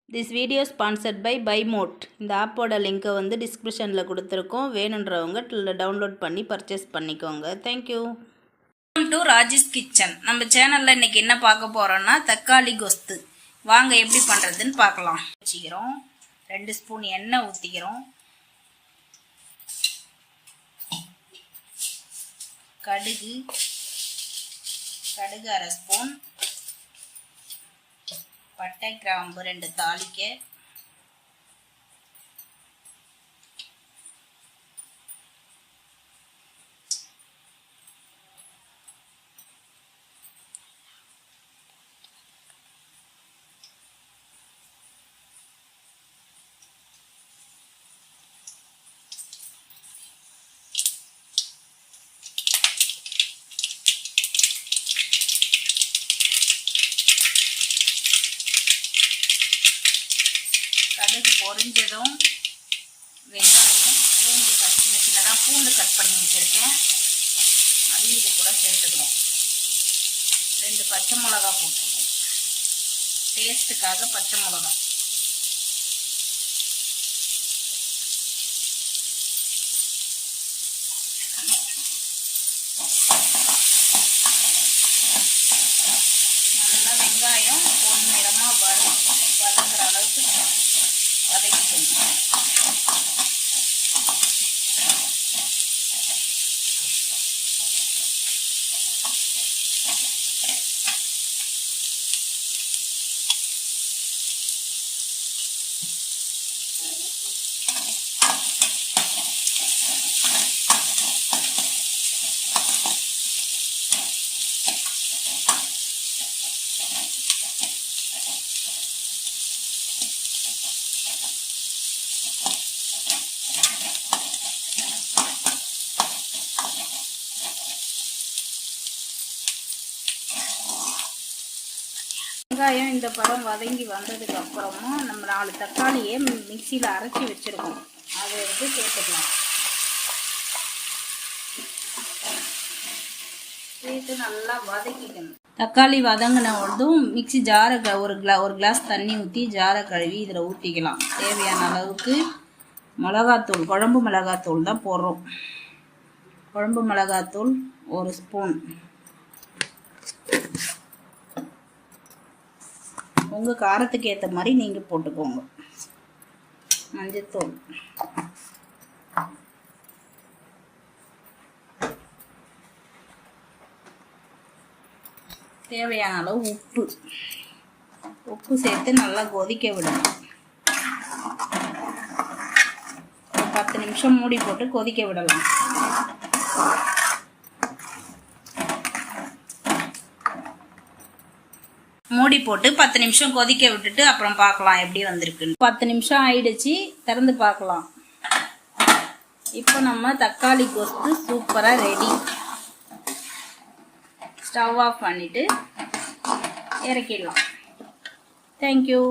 This video sponsored by BuyMote. இந்த ஆப்போட லிங்கை வந்து டிஸ்கிரிப்ஷனில் கொடுத்துருக்கோம். வேணுன்றவங்க டவுன்லோட் பண்ணி பர்ச்சேஸ் பண்ணிக்கோங்க. Thank you. Welcome to Rajesh kitchen. நம்ம சேனலில் இன்னைக்கு என்ன பார்க்க போகிறோன்னா தக்காளி கொஸ்து. வாங்க எப்படி பண்ணுறதுன்னு பார்க்கலாம். வச்சுக்கிறோம். 2 ஸ்பூன் எண்ணெய் ஊற்றிக்கிறோம். கடுகு 1/2 ஸ்பூன். பட்டை கிராம்பு 2 தாளிக்க, கடுகு பொரிஞ்சதும் வெங்காயம், பூண்டு சின்னதாக பூண்டு கட் பண்ணி வச்சுருக்கேன், அதையும் இது கூட சேர்த்துக்கிறோம். 2 பச்சை மிளகா போட்டுருக்கோம், டேஸ்ட்டுக்காக பச்சை மிளகா. நல்லா வெங்காயம் பொன்னிறமாக வதங்குற அளவுக்கு வதக்கிக்கணும். வெங்காயம் இந்த பழம் வதங்கி வந்ததுக்கு அப்புறமா நம்ம 4 தக்காளியை மிக்சியில் அரைச்சி வச்சுருக்கோம், அதை எடுத்து சேர்த்துக்கலாம். சேர்த்து நல்லா வதக்கிக்கணும். தக்காளி வதங்கினதும் மிக்சி ஜாரை ஒரு கிளாஸ் தண்ணி ஊற்றி ஜாரை கழுவி இதில் ஊற்றிக்கலாம். தேவையான அளவுக்கு மிளகாத்தூள், குழம்பு மிளகாத்தூள் தான் போடுறோம். குழம்பு மிளகாத்தூள் 1 ஸ்பூன். உங்கள் காரத்துக்கு ஏற்ற மாதிரி நீங்கள் போட்டுக்கோங்க. மஞ்சத்தூள், தேவையான அளவு உப்பு சேர்த்து நல்லா கொதிக்க விடணும். 10 நிமிஷம் மூடி போட்டு கொதிக்க விடலாம். மூடி போட்டு 10 நிமிஷம் கொதிக்க விட்டுட்டு அப்புறம் பார்க்கலாம் எப்படி வந்திருக்குன்னு. 10 நிமிஷம் ஆயிடுச்சு, திறந்து பார்க்கலாம். இப்போ நம்ம தக்காளி கொஸ்து சூப்பராக ரெடி. ஸ்டவ் ஆஃப் பண்ணிட்டு இறக்கிடலாம். தேங்க்யூ.